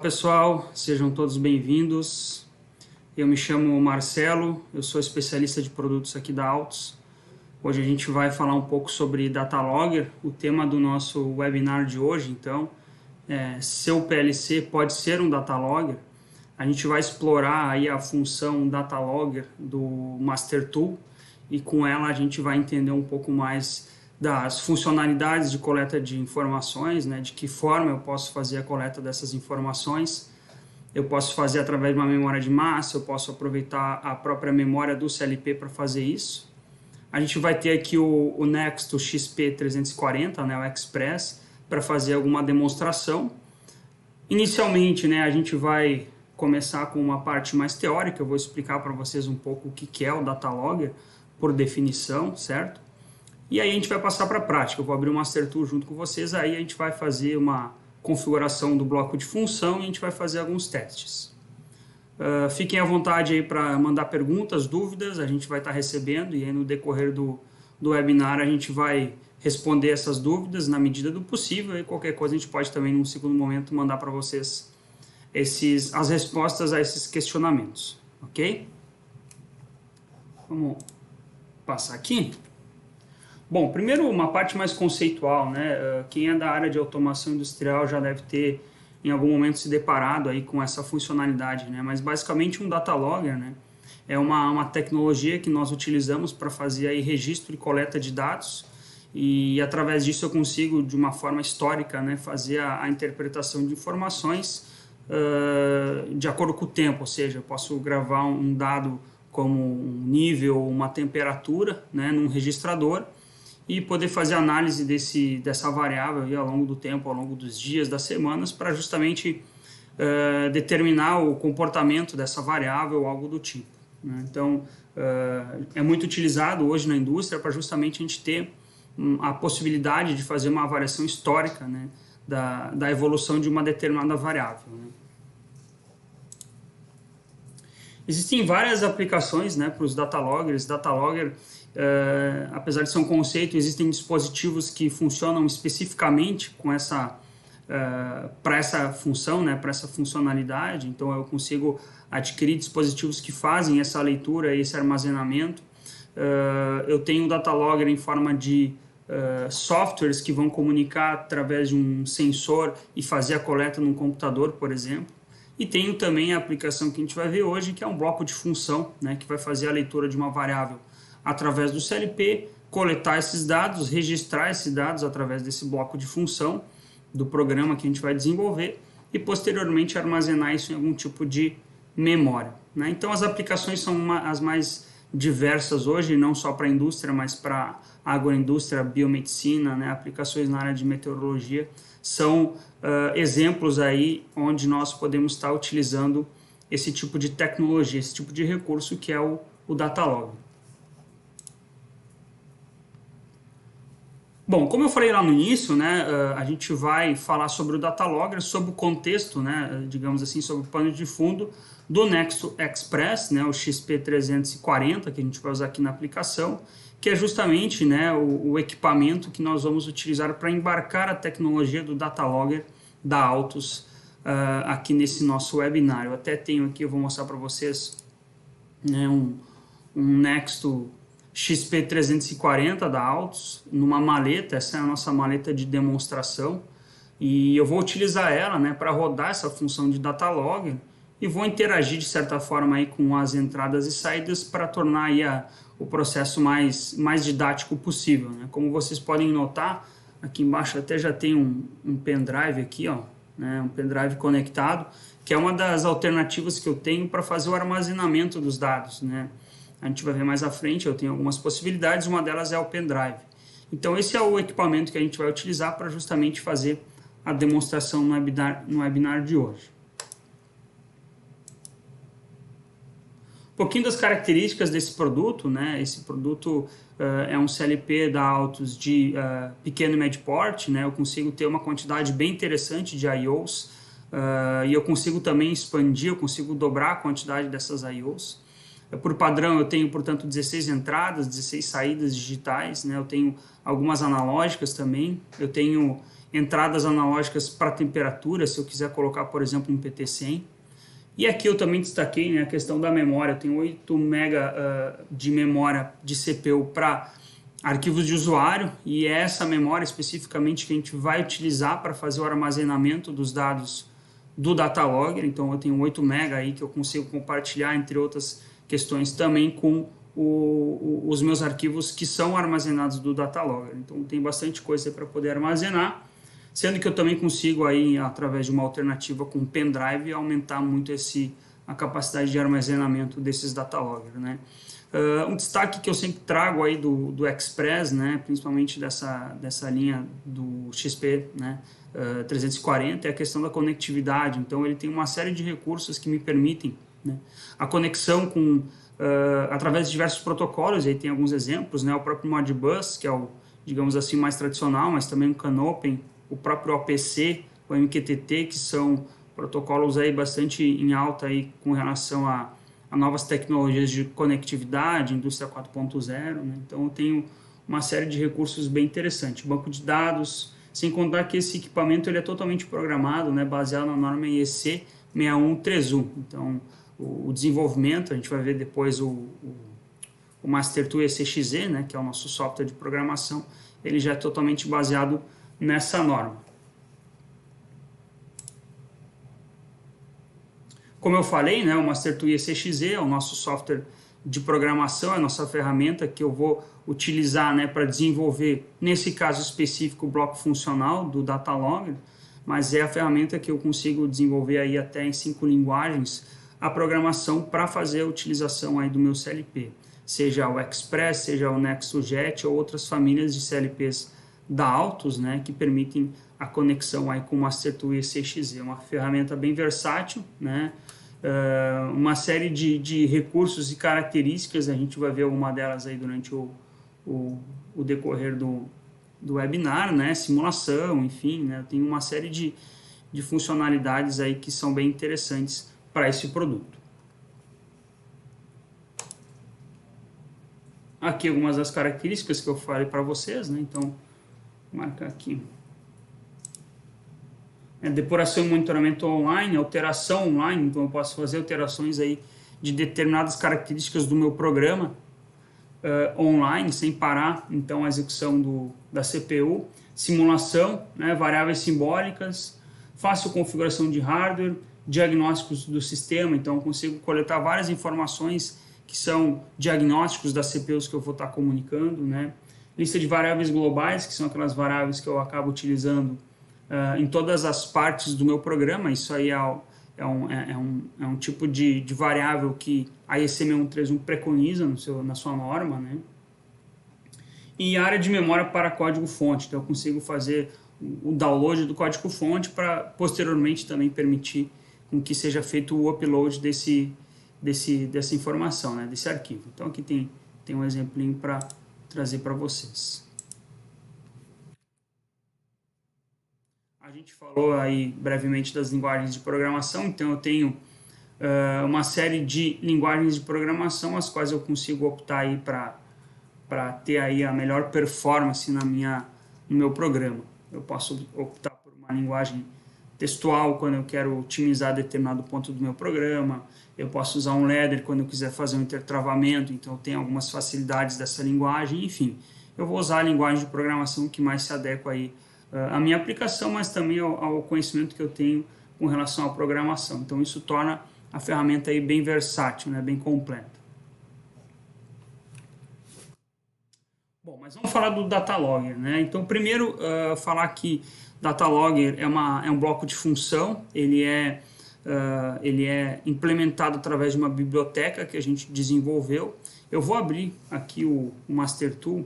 pessoal, sejam todos bem-vindos. Eu me chamo Marcelo, eu sou especialista de produtos aqui da Altus. Hoje a gente vai falar um pouco sobre Data Logger, o tema do nosso webinar de hoje. Então, seu PLC pode ser um Data Logger. A gente vai explorar aí a função Data Logger do Master Tool e com ela a gente vai entender um pouco mais das funcionalidades de coleta de informações, né, de que forma eu posso fazer a coleta dessas informações. Eu posso fazer através de uma memória de massa, eu posso aproveitar a própria memória do CLP para fazer isso. A gente vai ter aqui o Nexto XP340, né, o Express, para fazer alguma demonstração. Inicialmente, né, a gente vai começar com uma parte mais teórica, eu vou explicar para vocês um pouco o que é o Data Logger, por definição, certo? E aí a gente vai passar para a prática, eu vou abrir o Master Tool junto com vocês, aí a gente vai fazer uma configuração do bloco de função e a gente vai fazer alguns testes. Fiquem à vontade aí para mandar perguntas, dúvidas, a gente vai estar recebendo e aí no decorrer do webinar a gente vai responder essas dúvidas na medida do possível e qualquer coisa a gente pode também num segundo momento mandar para vocês as respostas a esses questionamentos, ok? Vamos passar aqui. Bom, primeiro uma parte mais conceitual, né? Quem é da área de automação industrial já deve ter em algum momento se deparado aí com essa funcionalidade, né? Mas basicamente um Data Logger, né, é uma tecnologia que nós utilizamos para fazer aí registro e coleta de dados e através disso eu consigo de uma forma histórica, né, fazer a interpretação de informações de acordo com o tempo, ou seja, eu posso gravar um dado como um nível, uma temperatura, né, num registrador e poder fazer análise dessa variável aí ao longo do tempo, ao longo dos dias, das semanas, para justamente determinar o comportamento dessa variável ou algo do tipo, né? Então, é muito utilizado hoje na indústria para justamente a gente ter a possibilidade de fazer uma avaliação histórica, né, da evolução de uma determinada variável, né? Existem várias aplicações, né, para os Data Loggers. Data Logger, apesar de ser um conceito, existem dispositivos que funcionam especificamente com para essa função, né, para essa funcionalidade. Então eu consigo adquirir dispositivos que fazem essa leitura e esse armazenamento. Eu tenho o Data Logger em forma de softwares que vão comunicar através de um sensor e fazer a coleta num computador, por exemplo. E tenho também a aplicação que a gente vai ver hoje, que é um bloco de função, né, que vai fazer a leitura de uma variável através do CLP, coletar esses dados, registrar esses dados através desse bloco de função do programa que a gente vai desenvolver e posteriormente armazenar isso em algum tipo de memória, né? Então as aplicações são as mais diversas hoje, não só para a indústria, mas para a agroindústria, biomedicina, né, aplicações na área de meteorologia, são exemplos aí onde nós podemos estar utilizando esse tipo de tecnologia, esse tipo de recurso que é o Data Logger. Bom, como eu falei lá no início, né, a gente vai falar sobre o Data Logger, sobre o contexto, né, digamos assim, sobre o pano de fundo do Nexto Express, né, o XP340, que a gente vai usar aqui na aplicação, que é justamente, né, o equipamento que nós vamos utilizar para embarcar a tecnologia do Data Logger da Altus aqui nesse nosso webinar. Eu até tenho aqui, eu vou mostrar para vocês, né, um Nexto XP340 da Altus, numa maleta. Essa é a nossa maleta de demonstração, e eu vou utilizar ela, né, para rodar essa função de Data Logger e vou interagir de certa forma aí com as entradas e saídas para tornar aí o processo mais didático possível, né? Como vocês podem notar, aqui embaixo até já tem um pendrive aqui, ó, né, um pendrive conectado, que é uma das alternativas que eu tenho para fazer o armazenamento dos dados, né? A gente vai ver mais à frente, eu tenho algumas possibilidades, uma delas é o pendrive. Então esse é o equipamento que a gente vai utilizar para justamente fazer a demonstração no webinar de hoje. Um pouquinho das características desse produto, né? Esse produto é um CLP da Altus de pequeno e médio porte, né? Eu consigo ter uma quantidade bem interessante de I/Os e eu consigo também expandir, eu consigo dobrar a quantidade dessas I/Os. Por padrão eu tenho, portanto, 16 entradas, 16 saídas digitais, né? Eu tenho algumas analógicas também, eu tenho entradas analógicas para temperatura, se eu quiser colocar, por exemplo, um PT100. E aqui eu também destaquei, né, a questão da memória. Eu tenho 8 MB de memória de CPU para arquivos de usuário, e é essa memória especificamente que a gente vai utilizar para fazer o armazenamento dos dados do Datalogger. Então eu tenho 8 MB aí que eu consigo compartilhar, entre outras questões, também com os meus arquivos que são armazenados do Datalogger. Então tem bastante coisa para poder armazenar, sendo que eu também consigo aí, através de uma alternativa com pendrive, aumentar muito a capacidade de armazenamento desses Datalogger, né? Um destaque que eu sempre trago aí do Express, né, principalmente dessa linha do XP, né, 340, é a questão da conectividade. Então ele tem uma série de recursos que me permitem, né, a conexão através de diversos protocolos. E aí tem alguns exemplos, né, o próprio Modbus, que é o, digamos assim, mais tradicional, mas também o CANopen, o próprio OPC, o MQTT, que são protocolos aí bastante em alta aí com relação a novas tecnologias de conectividade, indústria 4.0, né? Então eu tenho uma série de recursos bem interessantes, banco de dados, sem contar que esse equipamento ele é totalmente programado, né, baseado na norma IEC 6131. Então o desenvolvimento, a gente vai ver depois o Master2 ECXZ, né, que é o nosso software de programação, ele já é totalmente baseado nessa norma. Como eu falei, né, o Master2 ECXZ é o nosso software de programação, é a nossa ferramenta que eu vou utilizar, né, para desenvolver, nesse caso específico, o bloco funcional do Datalogger, mas é a ferramenta que eu consigo desenvolver aí até em 5 linguagens a programação para fazer a utilização aí do meu CLP, seja o Express, seja o Nexus.jet ou outras famílias de CLPs da Altus, né, que permitem a conexão aí com o Master2 ECXZ. É uma ferramenta bem versátil, né, uma série de recursos e características, a gente vai ver alguma delas aí durante o decorrer do webinar, né, simulação, enfim, né, tem uma série de funcionalidades aí que são bem interessantes para esse produto. Aqui algumas das características que eu falei para vocês, né, então vou marcar aqui. Depuração e monitoramento online, alteração online, então eu posso fazer alterações aí de determinadas características do meu programa online, sem parar, então, a execução da CPU, simulação, né, variáveis simbólicas, fácil configuração de hardware, diagnósticos do sistema, então eu consigo coletar várias informações que são diagnósticos das CPUs que eu vou estar comunicando, né, lista de variáveis globais, que são aquelas variáveis que eu acabo utilizando em todas as partes do meu programa. Isso aí é um tipo de variável que a IEC 6131 preconiza na sua norma, né? E área de memória para código-fonte, então eu consigo fazer o download do código-fonte para posteriormente também permitir com que seja feito o upload dessa informação, né? Desse arquivo. Então aqui tem um exemplinho para trazer para vocês. A gente falou aí brevemente das linguagens de programação, então eu tenho uma série de linguagens de programação as quais eu consigo optar aí para ter aí a melhor performance no meu programa. Eu posso optar por uma linguagem textual quando eu quero otimizar determinado ponto do meu programa, eu posso usar um ladder quando eu quiser fazer um intertravamento, então eu tenho algumas facilidades dessa linguagem, enfim. Eu vou usar a linguagem de programação que mais se adequa aí a minha aplicação, mas também ao conhecimento que eu tenho com relação à programação. Então isso torna a ferramenta aí bem versátil, né, bem completa. Bom, mas vamos falar do Datalogger, né? Então primeiro falar que Datalogger é um bloco de função, ele é implementado através de uma biblioteca que a gente desenvolveu. Eu vou abrir aqui o Master2.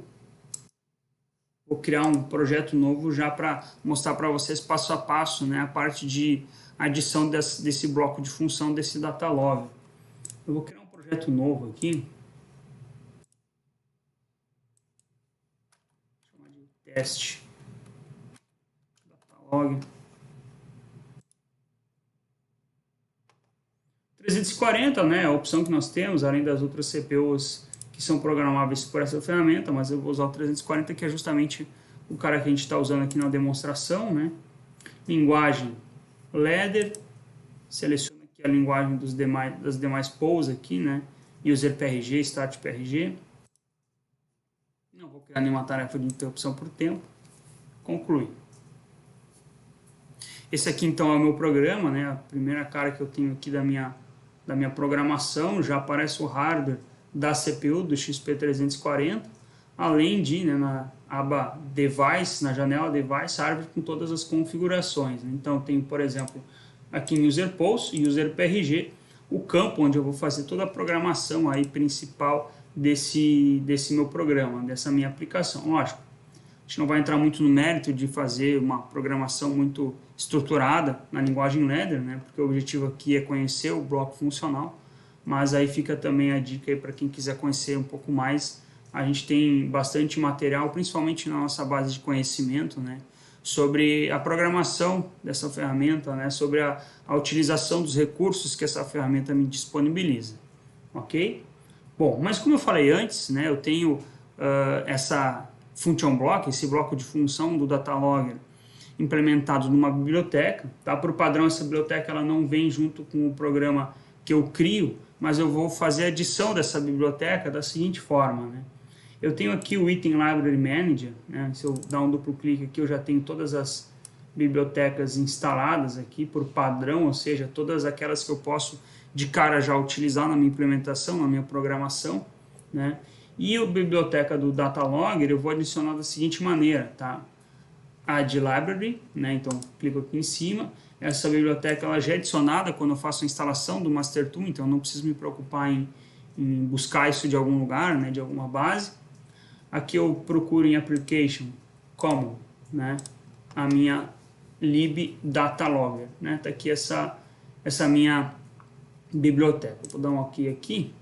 Vou criar um projeto novo já para mostrar para vocês passo a passo, né, a parte de adição desse bloco de função desse Datalogger. Eu vou criar um projeto novo aqui. Vou chamar de teste Datalogger 340, né, a opção que nós temos, além das outras CPUs que são programáveis por essa ferramenta, mas eu vou usar o 340, que é justamente o cara que a gente está usando aqui na demonstração, né? Linguagem Ladder, seleciono aqui a linguagem das demais pools aqui, né? User PRG, Start PRG. Não vou criar nenhuma tarefa de interrupção por tempo. Concluir. Esse aqui então é o meu programa, né? A primeira cara que eu tenho aqui da minha programação. Já aparece o hardware da CPU do XP340, além de, né, na aba Device, na janela Device, árvore com todas as configurações. Então eu tenho, por exemplo, aqui em User Pools e User PRG, o campo onde eu vou fazer toda a programação aí principal desse meu programa, dessa minha aplicação. Lógico, a gente não vai entrar muito no mérito de fazer uma programação muito estruturada na linguagem Ladder, né? Porque o objetivo aqui é conhecer o bloco funcional, mas aí fica também a dica aí para quem quiser conhecer um pouco mais. A gente tem bastante material, principalmente na nossa base de conhecimento, né? Sobre a programação dessa ferramenta, né? Sobre a utilização dos recursos que essa ferramenta me disponibiliza, ok? Bom, mas como eu falei antes, né, eu tenho essa function block, esse bloco de função do Datalogger implementado numa biblioteca, tá? Por padrão, essa biblioteca ela não vem junto com o programa que eu crio, mas eu vou fazer a adição dessa biblioteca da seguinte forma, né? Eu tenho aqui o Item Library Manager, né? Se eu dar um duplo clique aqui, eu já tenho todas as bibliotecas instaladas aqui por padrão, ou seja, todas aquelas que eu posso de cara já utilizar na minha implementação, na minha programação, né? E a biblioteca do Datalogger eu vou adicionar da seguinte maneira, tá? Add Library, né? Então clico aqui em cima. Essa biblioteca ela já é adicionada quando eu faço a instalação do Master Tool, então eu não preciso me preocupar em buscar isso de algum lugar, né? De alguma base. Aqui eu procuro em Application Common, né? A minha lib Datalogger, né? Tá aqui essa minha biblioteca. Vou dar um OK aqui.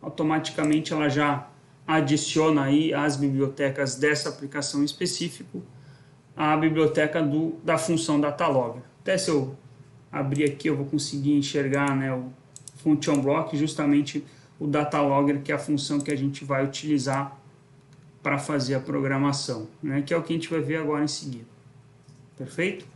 Automaticamente ela já adiciona aí as bibliotecas dessa aplicação em específico à biblioteca da função Datalogger. Até se eu abrir aqui eu vou conseguir enxergar, né, o function block, justamente o Datalogger, que é a função que a gente vai utilizar para fazer a programação, né, que é o que a gente vai ver agora em seguida. Perfeito?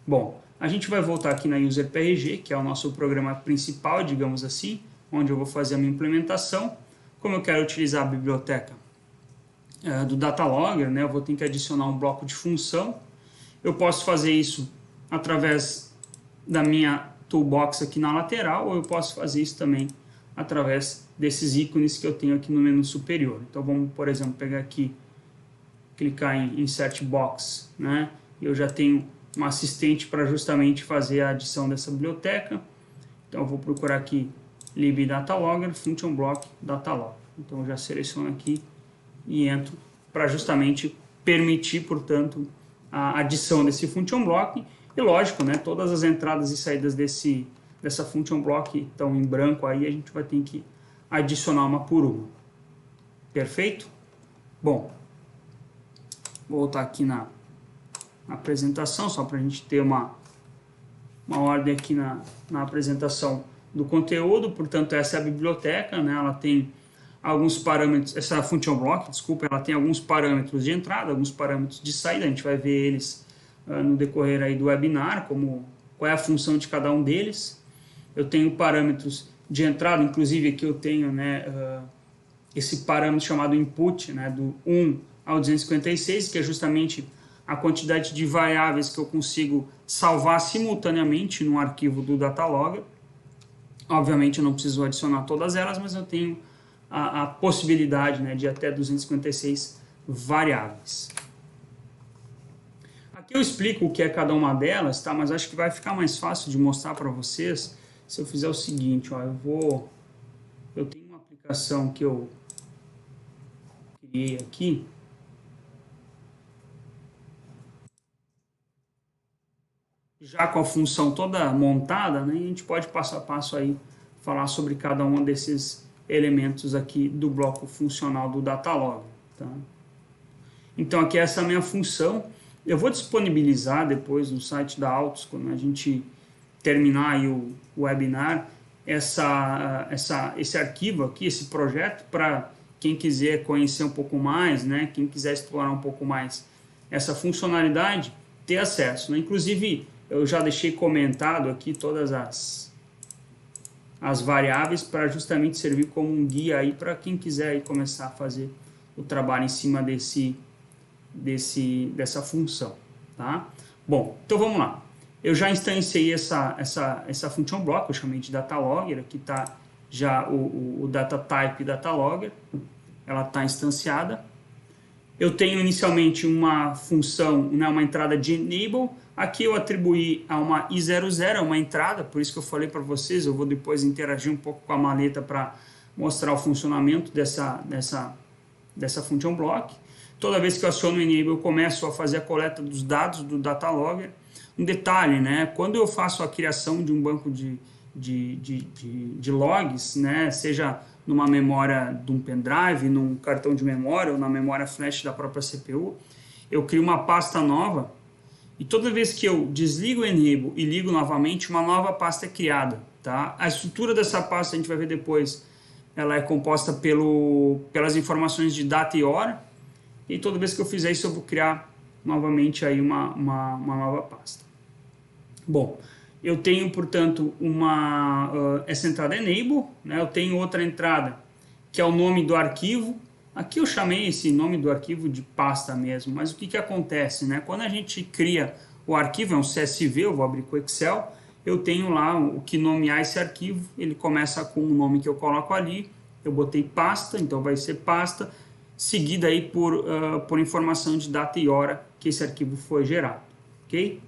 Bom, a gente vai voltar aqui na User PRG, que é o nosso programa principal, digamos assim, onde eu vou fazer a minha implementação. Como eu quero utilizar a biblioteca do Datalogger, né, eu vou ter que adicionar um bloco de função. Eu posso fazer isso através da minha toolbox aqui na lateral, ou eu posso fazer isso também através desses ícones que eu tenho aqui no menu superior. Então vamos, por exemplo, pegar aqui, clicar em Insert Box, né, e eu já tenho um assistente para justamente fazer a adição dessa biblioteca. Então eu vou procurar aqui lib Datalogger, function block Datalogger. Então eu já seleciono aqui e entro para justamente permitir, portanto, a adição desse function block. E lógico, né, todas as entradas e saídas dessa function block estão em branco aí, a gente vai ter que adicionar uma por uma. Perfeito? Bom, vou voltar aqui na apresentação, só para a gente ter uma ordem aqui na apresentação do conteúdo. Portanto, essa é a biblioteca, né? Ela tem alguns parâmetros, essa function block, desculpa, ela tem alguns parâmetros de entrada, alguns parâmetros de saída, a gente vai ver eles no decorrer aí do webinar, qual é a função de cada um deles. Eu tenho parâmetros de entrada, inclusive aqui eu tenho, né, esse parâmetro chamado input, né, do 1 ao 256, que é justamente a quantidade de variáveis que eu consigo salvar simultaneamente no arquivo do Datalogger. Obviamente eu não preciso adicionar todas elas, mas eu tenho a possibilidade, né, de até 256 variáveis. Aqui eu explico o que é cada uma delas, tá? Mas acho que vai ficar mais fácil de mostrar para vocês se eu fizer o seguinte, ó, eu tenho uma aplicação que eu criei aqui, já com a função toda montada, né, e a gente pode passo a passo aí falar sobre cada um desses elementos aqui do bloco funcional do Datalogger, tá? Então aqui essa é a minha função. Eu vou disponibilizar depois no site da Altos, quando a gente terminar aí o webinar, esse arquivo aqui, esse projeto, para quem quiser conhecer um pouco mais, né, quem quiser explorar um pouco mais essa funcionalidade, ter acesso, né? Inclusive, eu já deixei comentado aqui todas as variáveis para justamente servir como um guia aí para quem quiser aí começar a fazer o trabalho em cima dessa função, tá? Bom, então vamos lá. Eu já instanciei essa function block, eu chamei de datalogger, aqui está já o data type datalogger, ela está instanciada. Eu tenho inicialmente uma função, né, uma entrada de enable, aqui eu atribuí a uma i00, uma entrada, por isso que eu falei para vocês, eu vou depois interagir um pouco com a maleta para mostrar o funcionamento dessa function block. Toda vez que eu aciono o enable, eu começo a fazer a coleta dos dados do datalogger. Um detalhe, né, quando eu faço a criação de um banco de logs, né, seja numa memória de um pendrive, num cartão de memória ou na memória flash da própria CPU, eu crio uma pasta nova e toda vez que eu desligo o enable e ligo novamente, uma nova pasta é criada, tá? A estrutura dessa pasta, a gente vai ver depois, ela é composta pelas informações de data e hora, e toda vez que eu fizer isso eu vou criar novamente aí uma nova pasta. Bom, eu tenho, portanto, essa entrada enable, né? Eu tenho outra entrada que é o nome do arquivo. Aqui eu chamei esse nome do arquivo de pasta mesmo, mas o que acontece, né? Quando a gente cria o arquivo, é um CSV, eu vou abrir com o Excel, eu tenho lá o que nomear esse arquivo, ele começa com o nome que eu coloco ali, eu botei pasta, então vai ser pasta, seguida aí por informação de data e hora que esse arquivo foi gerado, ok?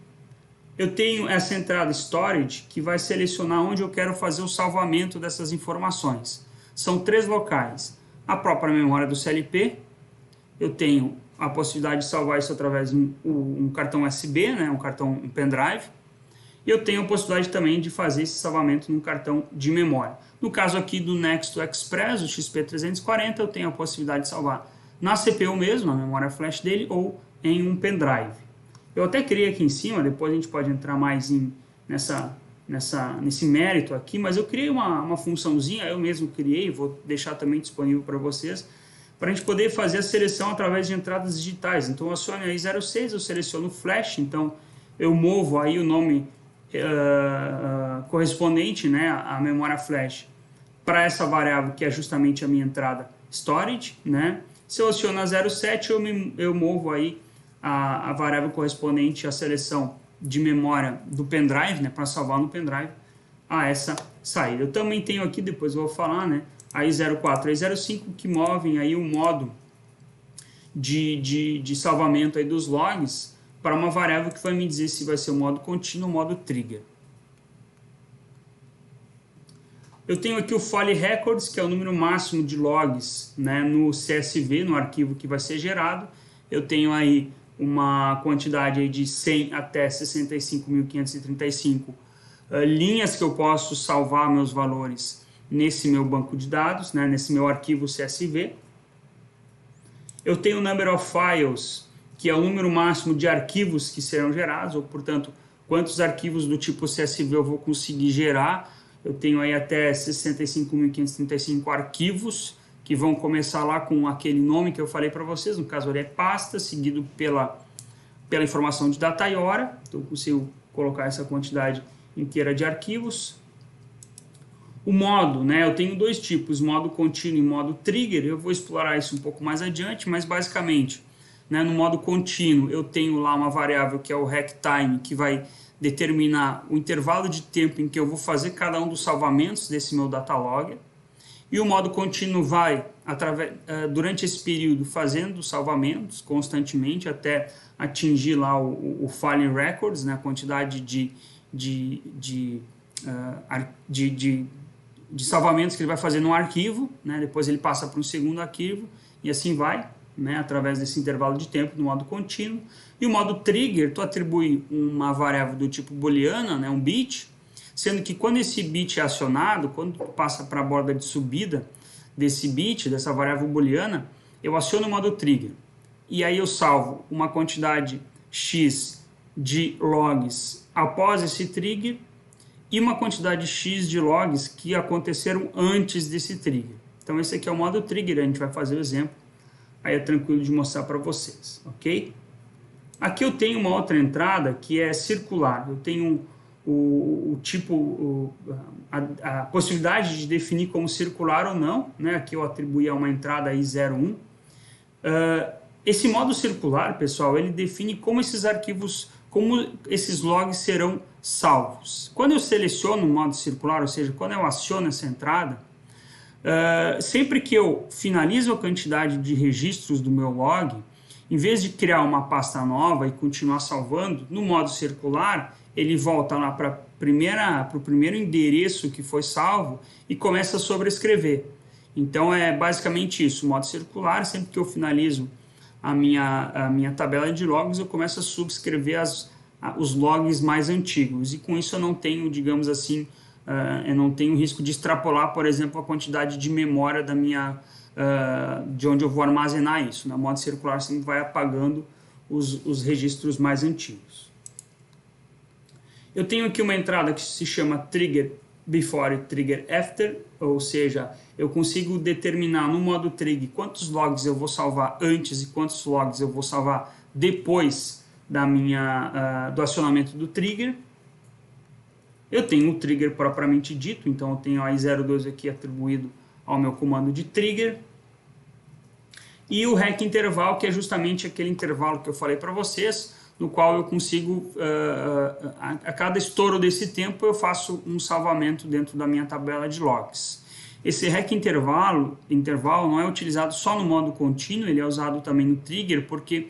Eu tenho essa entrada storage que vai selecionar onde eu quero fazer o salvamento dessas informações. São 3 locais. A própria memória do CLP, eu tenho a possibilidade de salvar isso através de um cartão USB, né, um pendrive, e eu tenho a possibilidade também de fazer esse salvamento num cartão de memória. No caso aqui do Nexus Express, o XP340, eu tenho a possibilidade de salvar na CPU mesmo, na memória flash dele, ou em um pendrive. Eu até criei aqui em cima, depois a gente pode entrar mais nesse mérito aqui, mas eu criei uma funçãozinha, eu mesmo criei, vou deixar também disponível para vocês, para a gente poder fazer a seleção através de entradas digitais. Então eu aciono aí 06, eu seleciono o flash, então eu movo aí o nome correspondente, né, à memória flash para essa variável que é justamente a minha entrada storage, né? Se eu aciono a 07, eu movo aí a variável correspondente à seleção de memória do pendrive, né, para salvar no pendrive, a essa saída. Eu também tenho aqui, depois eu vou falar, né, a i04 e a i05 que movem aí o modo de salvamento aí dos logs para uma variável que vai me dizer se vai ser o modo contínuo ou o modo trigger. Eu tenho aqui o File Records, que é o número máximo de logs, né, no CSV, no arquivo que vai ser gerado. Eu tenho aí uma quantidade aí de 100 até 65.535 linhas que eu posso salvar meus valores nesse meu banco de dados, né, nesse meu arquivo CSV. Eu tenho o Number of Files, que é o número máximo de arquivos que serão gerados, ou, portanto, quantos arquivos do tipo CSV eu vou conseguir gerar. Eu tenho aí até 65.535 arquivos, que vão começar lá com aquele nome que eu falei para vocês, no caso ali é pasta, seguido pela informação de data e hora, então eu consigo colocar essa quantidade inteira de arquivos. O modo, né, eu tenho 2 tipos, modo contínuo e modo trigger, eu vou explorar isso um pouco mais adiante, mas basicamente, né, no modo contínuo eu tenho lá uma variável que é o rectime, que vai determinar o intervalo de tempo em que eu vou fazer cada um dos salvamentos desse meu datalogger. E o modo contínuo vai, durante esse período, fazendo salvamentos constantemente até atingir lá o File Records, né, a quantidade de salvamentos que ele vai fazer no arquivo, né, depois ele passa para um segundo arquivo e assim vai, né, através desse intervalo de tempo no modo contínuo. E o modo trigger, tu atribui uma variável do tipo booleana, né, um bit, sendo que quando esse bit é acionado, quando passa para a borda de subida desse bit, dessa variável booleana, eu aciono o modo trigger. E aí eu salvo uma quantidade X de logs após esse trigger e uma quantidade X de logs que aconteceram antes desse trigger. Então esse aqui é o modo trigger, a gente vai fazer o exemplo, aí é tranquilo de mostrar para vocês, ok? Aqui eu tenho uma outra entrada que é circular. Eu tenho a possibilidade de definir como circular ou não, né? Aqui eu atribuí a uma entrada I01. Esse modo circular, pessoal, ele define como esses arquivos, como esses logs serão salvos. Quando eu seleciono o modo circular, ou seja, quando eu aciono essa entrada, sempre que eu finalizo a quantidade de registros do meu log, em vez de criar uma pasta nova e continuar salvando, no modo circular, ele volta lá para o primeiro endereço que foi salvo e começa a sobrescrever. Então é basicamente isso, o modo circular, sempre que eu finalizo a minha tabela de logs, eu começo a subscrever os logs mais antigos, e com isso eu não tenho, digamos assim, eu não tenho risco de extrapolar, por exemplo, a quantidade de memória de onde eu vou armazenar isso. No modo circular sempre vai apagando os registros mais antigos. Eu tenho aqui uma entrada que se chama Trigger Before e Trigger After, ou seja, eu consigo determinar no modo trigger quantos logs eu vou salvar antes e quantos logs eu vou salvar depois do acionamento do trigger. Eu tenho o trigger propriamente dito, então eu tenho a I02 aqui atribuído ao meu comando de trigger. E o REC intervalo, que é justamente aquele intervalo que eu falei para vocês, no qual eu consigo, a cada estouro desse tempo, eu faço um salvamento dentro da minha tabela de logs. Esse REC intervalo não é utilizado só no modo contínuo, ele é usado também no trigger, porque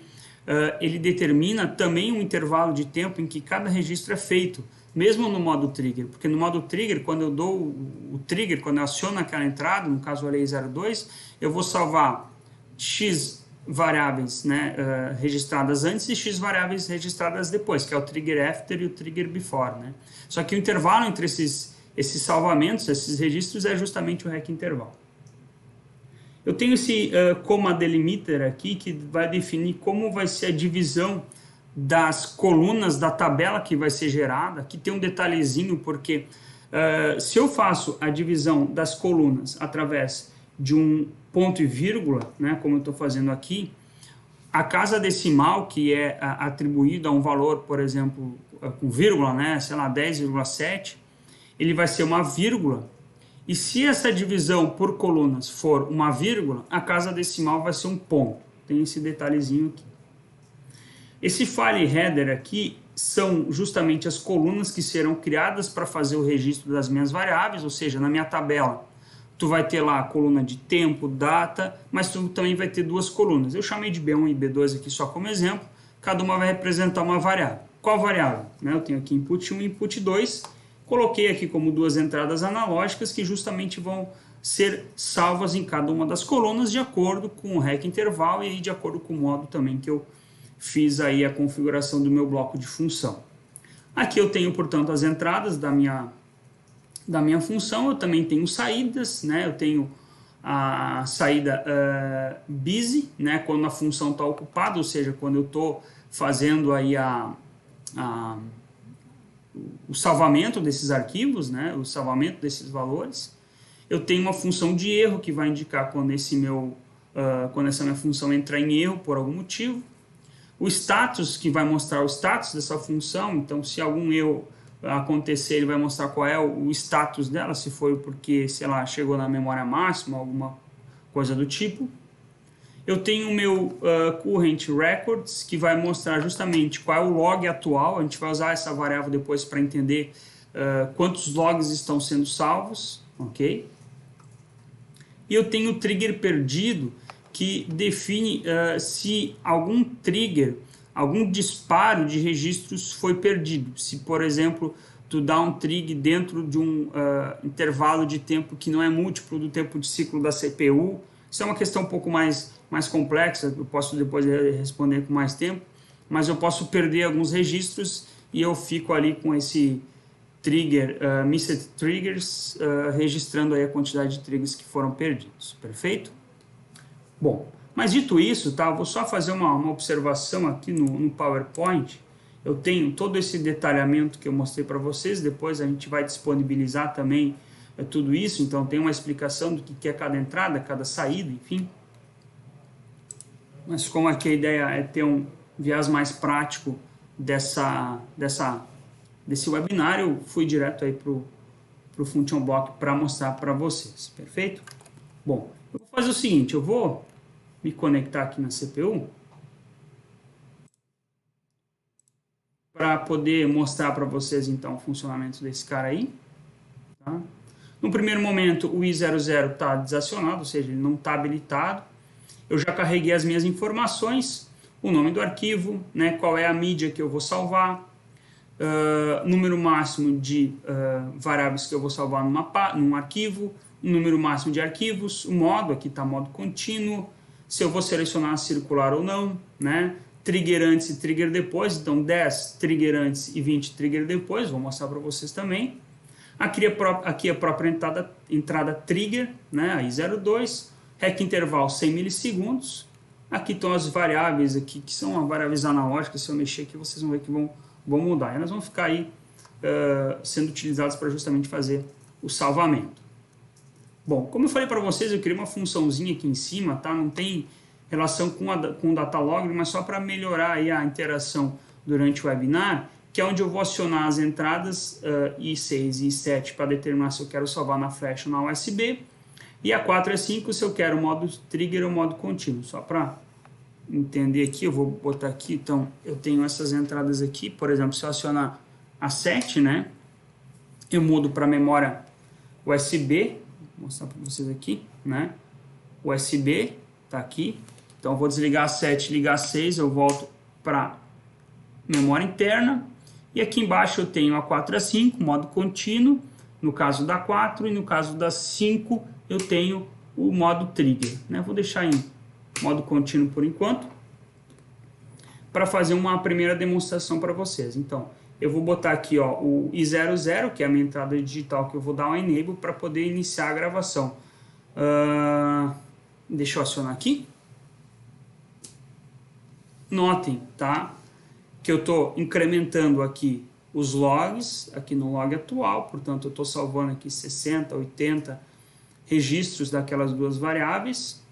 ele determina também um intervalo de tempo em que cada registro é feito, mesmo no modo trigger, porque no modo trigger, quando eu dou o trigger, quando eu aciono aquela entrada, no caso a lei 02, eu vou salvar X variáveis, né, registradas antes e X variáveis registradas depois, que é o trigger after e o trigger before, né? Só que o intervalo entre esses salvamentos, esses registros, é justamente o REC intervalo. Eu tenho esse comma delimiter aqui, que vai definir como vai ser a divisão das colunas da tabela que vai ser gerada. Aqui tem um detalhezinho, porque se eu faço a divisão das colunas através de um ponto e vírgula, né, como eu estou fazendo aqui, a casa decimal, que é atribuída a um valor, por exemplo, com vírgula, né, sei lá, 10,7, ele vai ser uma vírgula, e se essa divisão por colunas for uma vírgula, a casa decimal vai ser um ponto. Tem esse detalhezinho aqui. Esse file header aqui são justamente as colunas que serão criadas para fazer o registro das minhas variáveis, ou seja, na minha tabela, tu vai ter lá a coluna de tempo, data, mas tu também vai ter duas colunas. Eu chamei de B1 e B2 aqui só como exemplo, cada uma vai representar uma variável. Qual variável? Eu tenho aqui input 1 e input 2, coloquei aqui como duas entradas analógicas que justamente vão ser salvas em cada uma das colunas de acordo com o REC intervalo e de acordo com o modo também que eu fiz aí a configuração do meu bloco de função. Aqui eu tenho, portanto, as entradas da minha função. Eu também tenho saídas, né? Eu tenho a saída busy, né? Quando a função está ocupada, ou seja, quando eu estou fazendo aí o salvamento desses arquivos, né? O salvamento desses valores. Eu tenho uma função de erro que vai indicar quando essa minha função entrar em erro por algum motivo. O status, que vai mostrar o status dessa função. Então, se algum erro acontecer, ele vai mostrar qual é o status dela, se foi porque, sei lá, chegou na memória máxima, alguma coisa do tipo. Eu tenho o meu current records, que vai mostrar justamente qual é o log atual. A gente vai usar essa variável depois para entender quantos logs estão sendo salvos, ok? E eu tenho o trigger perdido, que define se algum trigger, algum disparo de registros foi perdido. Se, por exemplo, tu dá um trigger dentro de um intervalo de tempo que não é múltiplo do tempo de ciclo da CPU. Isso é uma questão um pouco mais complexa, eu posso depois responder com mais tempo, mas eu posso perder alguns registros e eu fico ali com esse trigger, missed triggers, registrando aí a quantidade de triggers que foram perdidos. Perfeito? Bom, mas dito isso, tá, eu vou só fazer uma observação aqui no PowerPoint. Eu tenho todo esse detalhamento que eu mostrei para vocês, depois a gente vai disponibilizar também tudo isso, então tem uma explicação do que é cada entrada, cada saída, enfim. Mas como aqui a ideia é ter viés mais prático desse webinar, eu fui direto aí para o Function Block para mostrar para vocês, perfeito? Bom, eu vou fazer o seguinte, eu vou me conectar aqui na CPU para poder mostrar para vocês então o funcionamento desse cara aí, tá? No primeiro momento o i00 está desacionado, ou seja, ele não está habilitado. Eu já carreguei as minhas informações, o nome do arquivo, né, qual é a mídia que eu vou salvar, número máximo de variáveis que eu vou salvar num arquivo, número máximo de arquivos, o modo, aqui está modo contínuo, se eu vou selecionar circular ou não, né, trigger antes e trigger depois, então 10 trigger antes e 20 trigger depois, vou mostrar para vocês também. Aqui a própria entrada trigger, né, a I02, REC intervalo 100 milissegundos. Aqui estão as variáveis aqui, que são variáveis analógicas, se eu mexer aqui vocês vão ver que vão mudar. Elas vão ficar aí sendo utilizadas para justamente fazer o salvamento. Bom, como eu falei para vocês, eu criei uma funçãozinha aqui em cima, tá? Não tem relação com o Datalogger, mas só para melhorar aí a interação durante o webinar, que é onde eu vou acionar as entradas I6 e I7 para determinar se eu quero salvar na flash ou na USB, e a 4 e a 5 se eu quero o modo trigger ou modo contínuo. Só para entender aqui, eu vou botar aqui, então eu tenho essas entradas aqui, por exemplo, se eu acionar a 7, né, eu mudo para memória USB, vou mostrar para vocês aqui, né, USB, tá aqui, então eu vou desligar a 7, ligar a 6, eu volto para memória interna, e aqui embaixo eu tenho a 4 e a 5, modo contínuo, no caso da 4, e no caso da 5 eu tenho o modo trigger, né, vou deixar em modo contínuo por enquanto, para fazer uma primeira demonstração para vocês. Então, eu vou botar aqui ó, o I00, que é a minha entrada digital, que eu vou dar um enable para poder iniciar a gravação. Deixa eu acionar aqui. Notem, tá, que eu estou incrementando aqui os logs, aqui no log atual, portanto eu estou salvando aqui 60, 80 registros daquelas duas variáveis,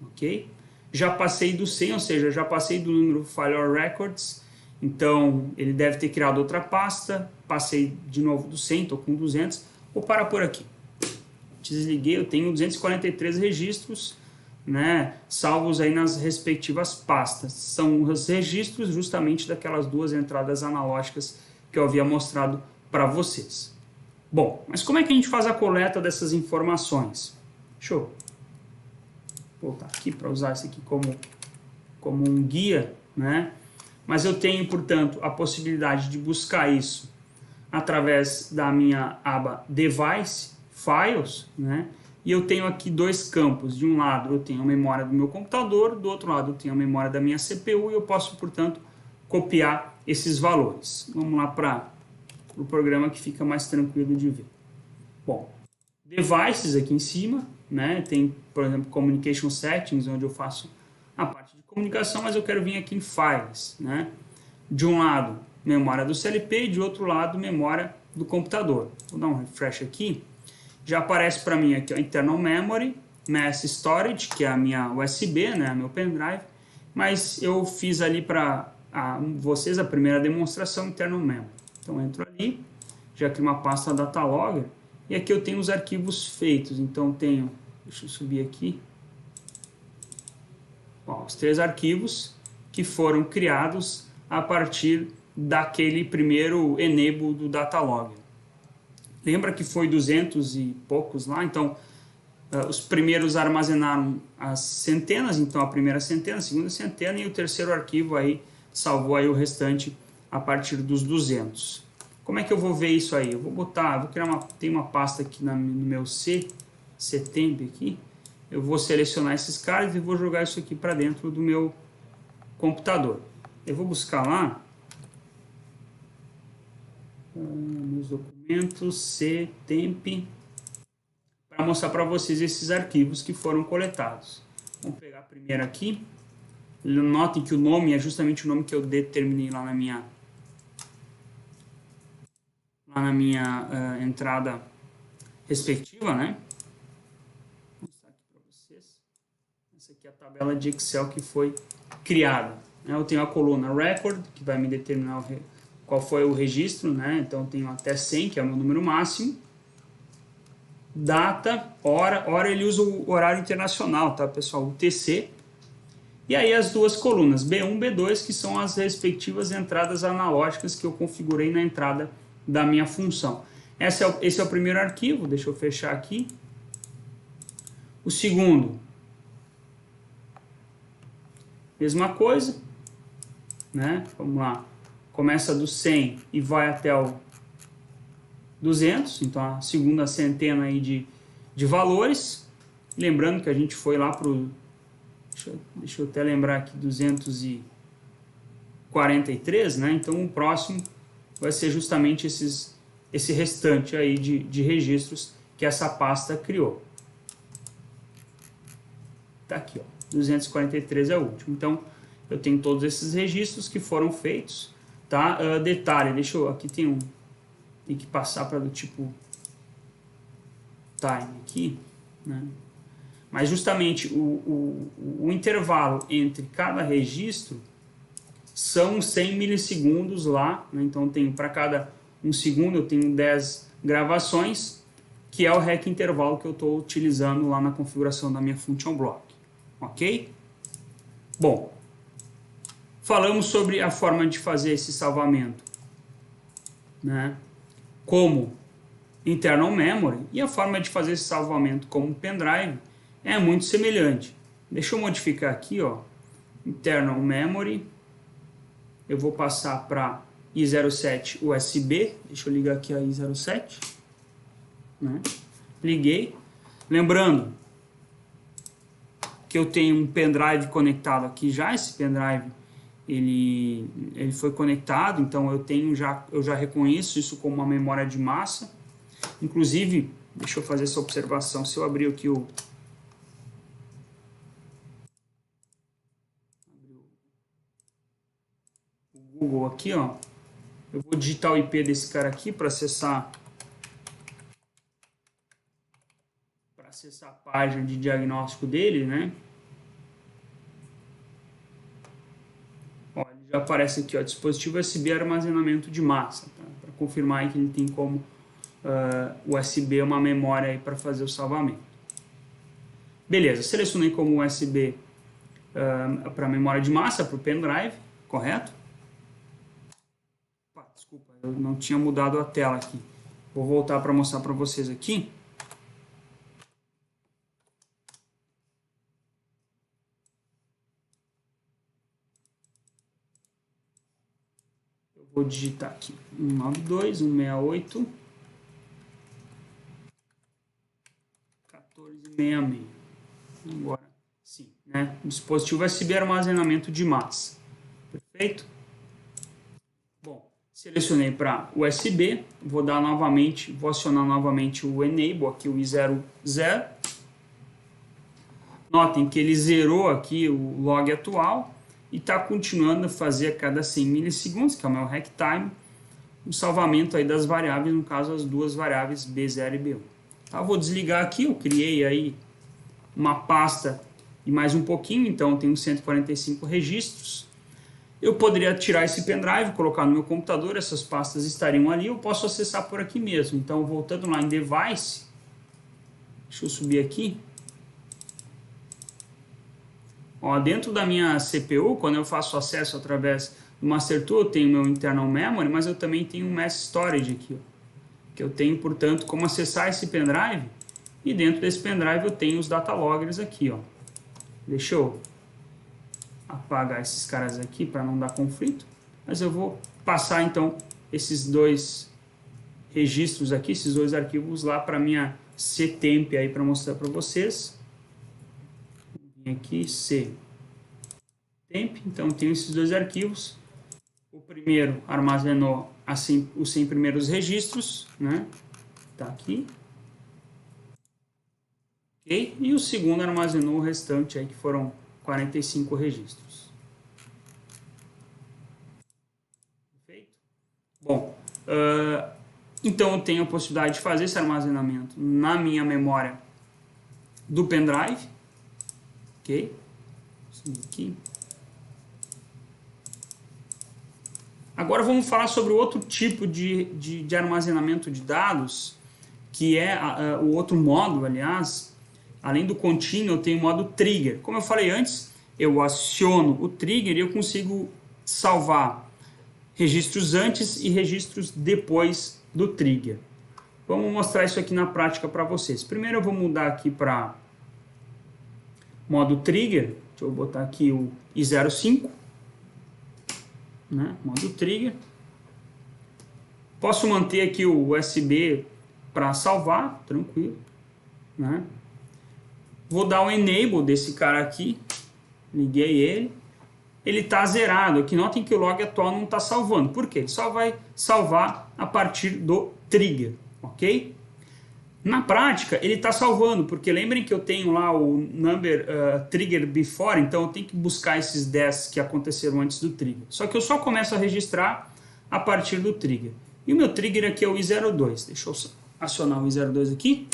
ok? Já passei do 100, ou seja, já passei do número File or Records, então ele deve ter criado outra pasta, passei de novo do 100, estou com 200, vou parar por aqui. Desliguei, eu tenho 243 registros, né, salvos aí nas respectivas pastas. São os registros justamente daquelas duas entradas analógicas que eu havia mostrado para vocês. Bom, mas como é que a gente faz a coleta dessas informações? Deixa eu voltar aqui para usar isso aqui como um guia, né? Mas eu tenho, portanto, a possibilidade de buscar isso através da minha aba Device, Files, né? E eu tenho aqui dois campos. De um lado eu tenho a memória do meu computador, do outro lado eu tenho a memória da minha CPU e eu posso, portanto, copiar esses valores. Vamos lá para o programa que fica mais tranquilo de ver. Bom, Devices aqui em cima, né? Tem, por exemplo, Communication Settings, onde eu faço a parte de comunicação, mas eu quero vir aqui em Files, né? De um lado, memória do CLP, de outro lado, memória do computador. Vou dar um refresh aqui. Já aparece para mim aqui, ó, Internal Memory, Mass Storage, que é a minha USB, né, meu pendrive, mas eu fiz ali para vocês a primeira demonstração Internal Memory. Então eu entro ali, já crio uma pasta Datalogger, e aqui eu tenho os arquivos feitos, então tenho, deixa eu subir aqui, ó, os 3 arquivos que foram criados a partir daquele primeiro enable do Datalogger. Lembra que foi 200 e poucos lá, então os primeiros armazenaram as centenas, então a primeira centena, a segunda centena, e o terceiro arquivo aí salvou aí o restante a partir dos 200. Como é que eu vou ver isso aí? Eu vou botar, vou criar tem uma pasta aqui no meu ctemp aqui, eu vou selecionar esses caras e vou jogar isso aqui para dentro do meu computador. Eu vou buscar lá meus documentos, ctemp, para mostrar para vocês esses arquivos que foram coletados. Vamos pegar primeiro aqui. Notem que o nome é justamente o nome que eu determinei lá na minha entrada respectiva, né? Vou mostrar aqui para vocês. Essa aqui é a tabela de Excel que foi criada. Eu tenho a coluna record, que vai me determinar qual foi o registro, né? Então eu tenho até 100, que é o meu número máximo. Data, hora ele usa o horário internacional, tá, pessoal? O TC. E aí as duas colunas, B1 e B2, que são as respectivas entradas analógicas que eu configurei na entrada da minha função. Esse é o primeiro arquivo, deixa eu fechar aqui. O segundo, mesma coisa, né? Vamos lá, começa do 100 e vai até o 200, então a segunda centena aí de valores. Lembrando que a gente foi lá para o, deixa eu até lembrar aqui, 243, né? Então o próximo vai ser justamente esse restante aí de registros que essa pasta criou. Tá aqui, ó, 243 é o último. Então eu tenho todos esses registros que foram feitos, tá? Detalhe, deixa eu, aqui tem que passar para do tipo time aqui, né? Mas justamente o intervalo entre cada registro são 100 milissegundos lá, né? Então eu tenho para cada 1 segundo eu tenho 10 gravações, que é o REC intervalo que eu estou utilizando lá na configuração da minha function block, ok? Bom, falamos sobre a forma de fazer esse salvamento, né? Como internal memory, e a forma de fazer esse salvamento como pendrive é muito semelhante. Deixa eu modificar aqui, ó, internal memory, eu vou passar para i07 USB, deixa eu ligar aqui a i07, né? Liguei, lembrando que eu tenho um pendrive conectado aqui já, esse pendrive ele foi conectado, então eu já reconheço isso como uma memória de massa. Inclusive, deixa eu fazer essa observação, se eu abrir aqui o Google aqui, ó, eu vou digitar o IP desse cara aqui para acessar a página de diagnóstico dele, né? Ó, ele já aparece aqui, ó, dispositivo USB armazenamento de massa, tá? Para confirmar aí que ele tem como USB uma memória para fazer o salvamento. Beleza, selecionei como USB para memória de massa, para o pendrive, correto? Desculpa, eu não tinha mudado a tela aqui. Vou voltar para mostrar para vocês aqui. Eu vou digitar aqui 192, 168, 1466. Agora sim, né? Dispositivo USB armazenamento de massa. Perfeito? Bom, selecionei para USB, vou acionar novamente o enable aqui, o i00. Notem que ele zerou aqui o log atual e está continuando a fazer a cada 100 milissegundos, que é o meu REC time, o salvamento aí das variáveis, no caso as duas variáveis B0 e B1. Tá, vou desligar aqui, eu criei aí uma pasta e mais um pouquinho, então eu tenho 145 registros. Eu poderia tirar esse pendrive, colocar no meu computador, essas pastas estariam ali, eu posso acessar por aqui mesmo. Então, voltando lá em Device, deixa eu subir aqui. Ó, dentro da minha CPU, quando eu faço acesso através do Master Tool, eu tenho meu internal memory, mas eu também tenho um mass storage aqui, ó, que eu tenho, portanto, como acessar esse pendrive, e dentro desse pendrive eu tenho os data loggers aqui, ó. Deixa eu apagar esses caras aqui para não dar conflito, mas eu vou passar então esses dois registros aqui, esses dois arquivos lá para minha ctemp aí para mostrar para vocês. Aqui ctemp, então eu tenho esses dois arquivos. O primeiro armazenou os 100 primeiros registros, né? Tá aqui. Okay? E o segundo armazenou o restante aí, que foram 45 registros. Perfeito? Bom, então eu tenho a possibilidade de fazer esse armazenamento na minha memória do pendrive. Ok? Aqui. Agora vamos falar sobre o outro tipo de armazenamento de dados, que é o outro modo, aliás. Além do contínuo, eu tenho o modo trigger. Como eu falei antes, eu aciono o trigger e eu consigo salvar registros antes e registros depois do trigger. Vamos mostrar isso aqui na prática para vocês. Primeiro eu vou mudar aqui para modo trigger. Deixa eu botar aqui o i05, né? Modo trigger. Posso manter aqui o USB para salvar, tranquilo, né? Vou dar o enable desse cara aqui, liguei ele, ele está zerado. Aqui notem que o log atual não está salvando, por quê? Ele só vai salvar a partir do trigger, ok? Na prática, ele está salvando, porque lembrem que eu tenho lá o number trigger before, então eu tenho que buscar esses 10 que aconteceram antes do trigger. Só que eu só começo a registrar a partir do trigger. E o meu trigger aqui é o i02. Deixa eu acionar o i02 aqui.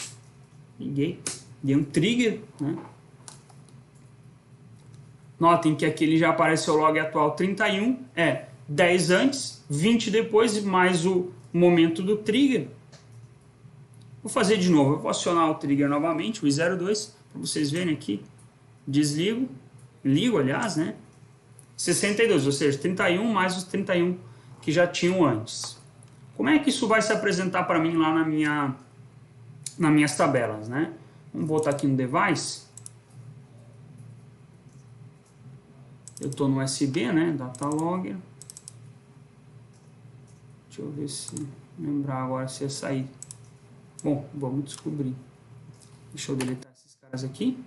Liguei. Dei um trigger, né? Notem que aqui ele já apareceu o log atual 31, 10 antes, 20 depois, mais o momento do trigger. Vou fazer de novo, eu vou acionar o trigger novamente, o i02, para vocês verem aqui. Desligo, ligo aliás, né? 62, ou seja, 31 mais os 31 que já tinham antes. Como é que isso vai se apresentar para mim lá nas minhas tabelas, né? Vamos voltar aqui no device. Eu estou no USB, né? Datalogger. Deixa eu ver se lembrar agora se ia sair. Bom, vamos descobrir. Deixa eu deletar esses caras aqui.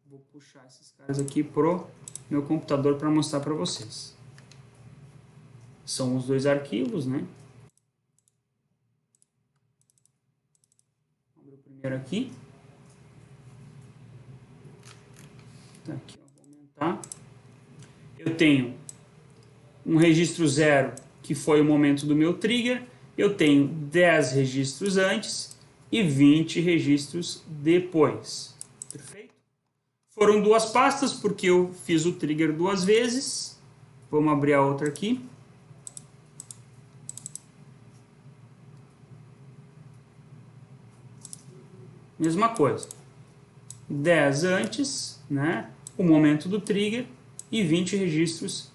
Vou puxar esses caras aqui pro meu computador para mostrar para vocês. São os dois arquivos, né? Vamos abrir o primeiro aqui. Tá aqui, ó, vou aumentar. Eu tenho um registro 0, que foi o momento do meu trigger. Eu tenho 10 registros antes e 20 registros depois. Perfeito? Foram duas pastas, porque eu fiz o trigger duas vezes. Vamos abrir a outra aqui. Mesma coisa. 10 antes, né? O momento do trigger, e 20 registros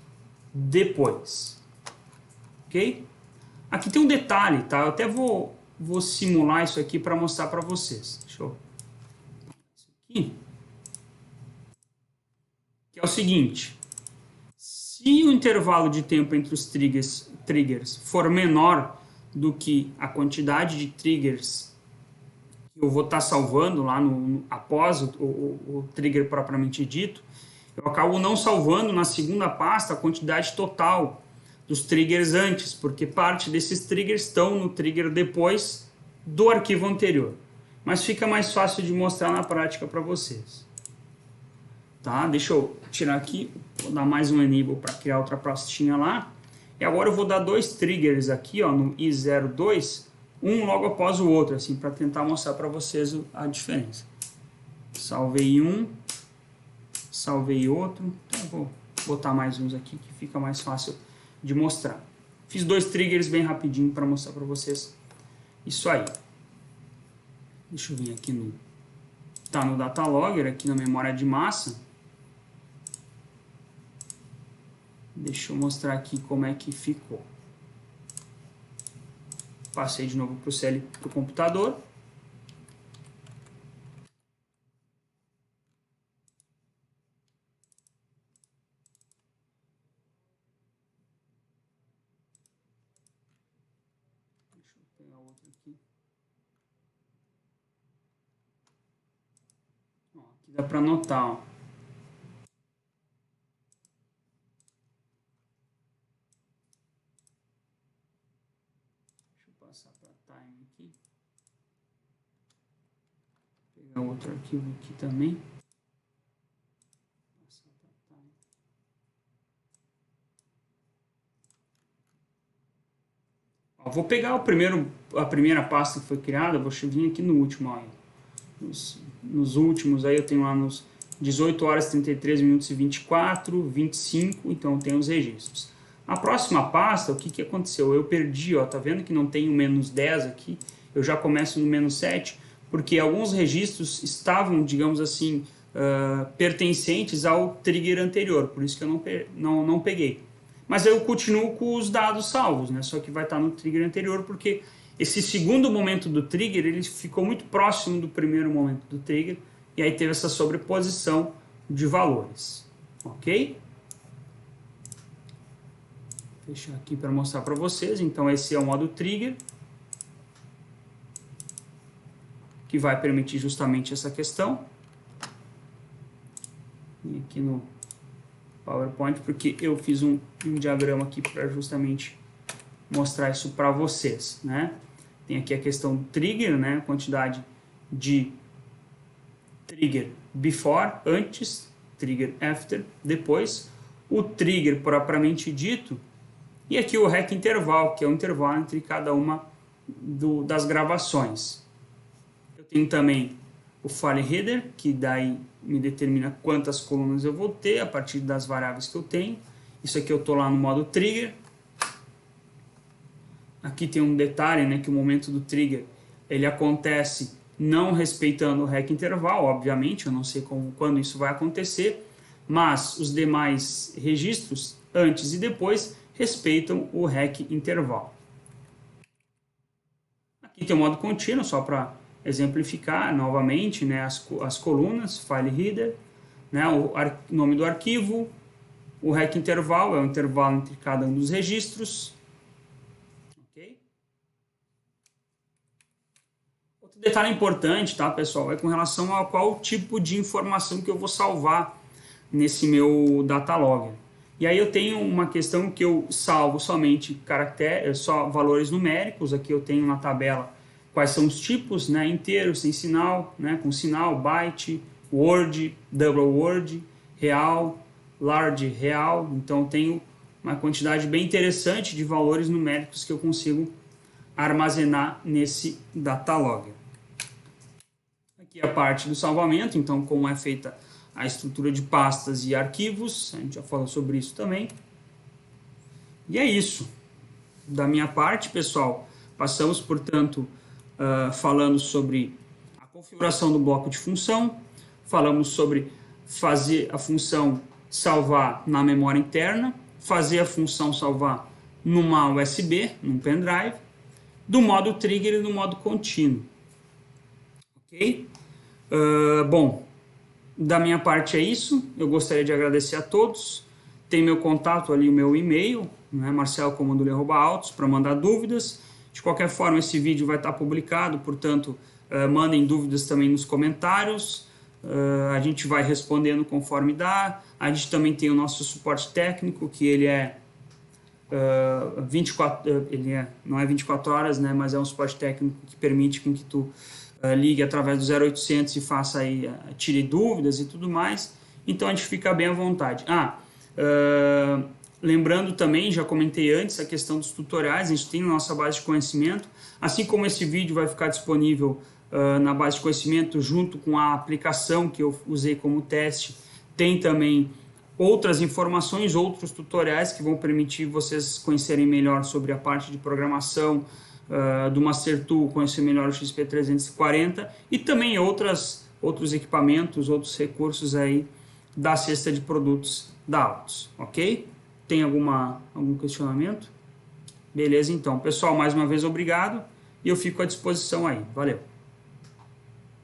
depois. Ok? Aqui tem um detalhe, tá? Eu até vou simular isso aqui para mostrar para vocês. Deixa eu... Isso aqui. Que é o seguinte. Se o intervalo de tempo entre os triggers for menor do que a quantidade de triggers que eu vou estar salvando lá após o trigger propriamente dito, eu acabo não salvando na segunda pasta a quantidade total dos triggers antes, porque parte desses triggers estão no trigger depois do arquivo anterior. Mas fica mais fácil de mostrar na prática para vocês. Tá? Deixa eu tirar aqui, vou dar mais um enable para criar outra pastinha lá. E agora eu vou dar dois triggers aqui, ó, no i02, um logo após o outro, assim, para tentar mostrar para vocês a diferença. Salvei um, salvei outro. Então, vou botar mais uns aqui que fica mais fácil de mostrar. Fiz dois triggers bem rapidinho para mostrar para vocês isso aí. Deixa eu vir aqui no... Tá no Datalogger, aqui na memória de massa. Deixa eu mostrar aqui como é que ficou. Passei de novo para o computador. Deixa eu pegar outro aqui. Ó, aqui dá para anotar, ó. Passar para time aqui. Pegar outro arquivo aqui também. Passar para time. Ó, vou pegar a primeira pasta que foi criada, vou vir aqui no último, ó, nos últimos aí eu tenho lá nos 18 horas 33 minutos e 24, 25, então eu tenho os registros. A próxima pasta, o que, que aconteceu? Eu perdi, ó, tá vendo que não tem o menos 10 aqui? Eu já começo no menos 7, porque alguns registros estavam, digamos assim, pertencentes ao trigger anterior, por isso que eu não peguei. Mas eu continuo com os dados salvos, né? Só que vai estar no trigger anterior, porque esse segundo momento do trigger ele ficou muito próximo do primeiro momento do trigger, e aí teve essa sobreposição de valores, ok? Vou fechar aqui para mostrar para vocês. Então esse é o modo trigger, que vai permitir justamente essa questão. E aqui no PowerPoint, porque eu fiz um diagrama aqui para justamente mostrar isso para vocês, né? Tem aqui a questão do trigger, né? Quantidade de trigger before, antes, trigger after, depois, o trigger propriamente dito, e aqui o REC intervalo, que é o intervalo entre cada uma das gravações. Eu tenho também o file header, que daí me determina quantas colunas eu vou ter a partir das variáveis que eu tenho. Isso aqui eu estou lá no modo trigger. Aqui tem um detalhe, né, que o momento do trigger ele acontece não respeitando o REC intervalo, obviamente, eu não sei quando isso vai acontecer, mas os demais registros, antes e depois, respeitam o REC intervalo. Aqui tem o modo contínuo, só para exemplificar novamente, né, as colunas, file header, né, o nome do arquivo, o REC intervalo é o intervalo entre cada um dos registros. Okay? Outro detalhe importante, tá, pessoal, é com relação a qual tipo de informação que eu vou salvar nesse meu data logger. E aí eu tenho uma questão que eu salvo somente caracteres, só valores numéricos. Aqui eu tenho na tabela quais são os tipos, né, inteiro, sem sinal, né, com sinal, byte, word, double word, real, large, real. Então eu tenho uma quantidade bem interessante de valores numéricos que eu consigo armazenar nesse data logger. Aqui é a parte do salvamento, então como é feita a estrutura de pastas e arquivos, a gente já falou sobre isso também. E é isso. Da minha parte, pessoal, passamos, portanto, falando sobre a configuração do bloco de função, falamos sobre fazer a função salvar na memória interna, fazer a função salvar numa USB, num pendrive, do modo trigger e do modo contínuo. Ok? Bom, da minha parte é isso. Eu gostaria de agradecer a todos. Tem meu contato ali, o meu e-mail, né, marcelo@autos, para mandar dúvidas. De qualquer forma, esse vídeo vai estar publicado, portanto, mandem dúvidas também nos comentários. A gente vai respondendo conforme dá. A gente também tem o nosso suporte técnico, que ele é 24, não é 24 horas, né, mas é um suporte técnico que permite com que tu ligue através do 0800 e faça aí, tire dúvidas e tudo mais. Então a gente fica bem à vontade. Lembrando também, já comentei antes, a questão dos tutoriais, a gente tem na nossa base de conhecimento, assim como esse vídeo vai ficar disponível na base de conhecimento junto com a aplicação que eu usei como teste, tem também outras informações, outros tutoriais que vão permitir vocês conhecerem melhor sobre a parte de programação do Master Tool, conhecer melhor o XP340 e também outros equipamentos, outros recursos aí da cesta de produtos da Autos, ok? Tem algum questionamento? Beleza, então. Pessoal, mais uma vez obrigado e eu fico à disposição aí. Valeu!